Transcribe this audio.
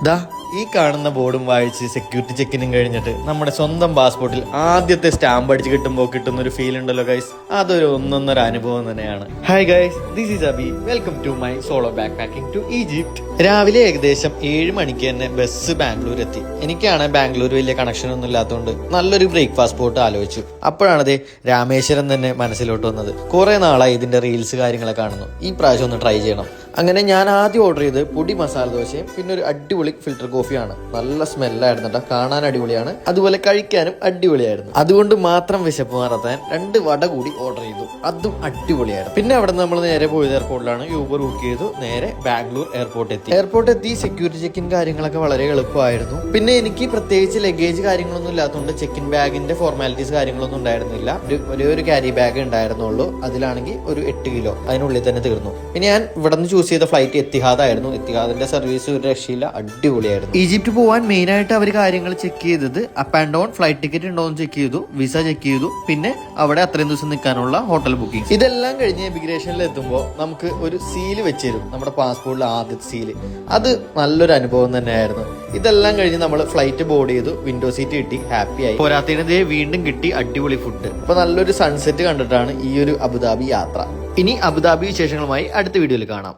ദാ ഈ കാണുന്ന ബോർഡും വായിച്ച് സെക്യൂരിറ്റി ചെക്കിനും കഴിഞ്ഞിട്ട് നമ്മുടെ സ്വന്തം പാസ്പോർട്ടിൽ ആദ്യത്തെ സ്റ്റാമ്പ് അടിച്ച് കിട്ടുമ്പോൾ കിട്ടുന്ന ഒരു ഫീൽ ഉണ്ടല്ലോ ഗൈസ്, അതൊരു ഒന്നൊന്നര അനുഭവം തന്നെയാണ്. Hi guys, this is Abi. Welcome to my solo backpacking to Egypt. രാവിലെ ഏകദേശം 7 മണിക്ക് തന്നെ ബസ് ബാംഗ്ലൂർ എത്തി. എനിക്കാണ് ബാംഗ്ലൂർ വലിയ കണക്ഷൻ ഒന്നും ഇല്ലാത്തതുകൊണ്ട് നല്ലൊരു ബ്രേക്ക്ഫാസ്റ്റ് സ്പോട്ട് ആലോചിച്ചു. അപ്പോഴാണത് രാമേശ്വരം തന്നെ മനസ്സിലോട്ട് വന്നത്. കുറെ നാളായി ഇതിന്റെ റീൽസ് കാര്യങ്ങളൊക്കെ കാണുന്നു, ഈ പ്രാവശ്യം ഒന്ന് ട്രൈ ചെയ്യണം. അങ്ങനെ ഞാൻ ആദ്യം ഓർഡർ ചെയ്ത് പൊടി മസാല ദോശയും പിന്നെ ഒരു അടിപൊളി ഫിൽറ്റർ കോഫിയാണ്. നല്ല സ്മെല്ലായിരുന്നു കേട്ടോ, കാണാൻ അടിപൊളിയാണ്, അതുപോലെ കഴിക്കാനും അടിപൊളിയായിരുന്നു. അതുകൊണ്ട് മാത്രം വിശപ്പ് മാറാൻ 2 വട കൂടി ഓർഡർ ചെയ്തു, അതും അടിപൊളിയായിരുന്നു. പിന്നെ അവിടെ നമ്മൾ നേരെ പോയത് എയർപോർട്ടിലാണ്. യൂബർ ബുക്ക് ചെയ്തു, നേരെ ബാംഗ്ലൂർ എയർപോർട്ട് എത്തി. സെക്യൂരിറ്റി ചെക്കിൻ കാര്യങ്ങളൊക്കെ വളരെ എളുപ്പമായിരുന്നു. പിന്നെ എനിക്ക് പ്രത്യേകിച്ച് ലഗേജ് കാര്യങ്ങളൊന്നും ഇല്ലാത്തതുകൊണ്ട് ചെക്കിൻ ബാഗിന്റെ ഫോർമാലിറ്റീസ് കാര്യങ്ങളൊന്നും ഉണ്ടായിരുന്നില്ല. ഒരേ ഒരു ക്യാരി ബാഗ് ഉണ്ടായിരുന്നുള്ളൂ, അതിലാണെങ്കിൽ ഒരു 8 കിലോ അതിനുള്ളിൽ തന്നെ തീർന്നു. പിന്നെ ഞാൻ ഇവിടെ നിന്ന് ചൂസ് ചെയ്ത ഫ്ലൈറ്റ് എത്തിഹാദ് ആയിരുന്നു. എത്തിഹാദിന്റെ സർവീസ് ഒരു രക്ഷയില്ല, അടിപൊളിയായിരുന്നു. ഈജിപ്റ്റ് പോകാൻ മെയിൻ ആയിട്ട് അവർ കാര്യങ്ങൾ ചെക്ക് ചെയ്തത് up and down flight ticket ഉണ്ടോ എന്ന് ചെക്ക് ചെയ്തു, വിസ ചെക്ക് ചെയ്തു, പിന്നെ അവിടെ അത്രയും ദിവസം നിൽക്കാനുള്ള ഹോട്ടൽ ബുക്കിംഗ്. ഇതെല്ലാം കഴിഞ്ഞ് ഇമിഗ്രേഷനിൽ എത്തുമ്പോൾ നമുക്ക് ഒരു സീല് വെച്ച് തരും, നമ്മുടെ പാസ്പോർട്ടിൽ ആദ്യത്തെ സീല്. അത് നല്ലൊരു അനുഭവം തന്നെയായിരുന്നു. ഇതെല്ലാം കഴിഞ്ഞ് നമ്മൾ ഫ്ലൈറ്റ് ബോർഡ് ചെയ്തു, വിൻഡോ സീറ്റ് കിട്ടി, ഹാപ്പി ആയി. പോരാത്തതിനെ വീണ്ടും കിട്ടി അടിപൊളി ഫുഡ്. അപ്പൊ നല്ലൊരു സൺസെറ്റ് കണ്ടിട്ടാണ് ഈ ഒരു അബുദാബി യാത്ര. ഇനി അബുദാബി വിശേഷങ്ങളുമായി അടുത്ത വീഡിയോയിൽ കാണാം.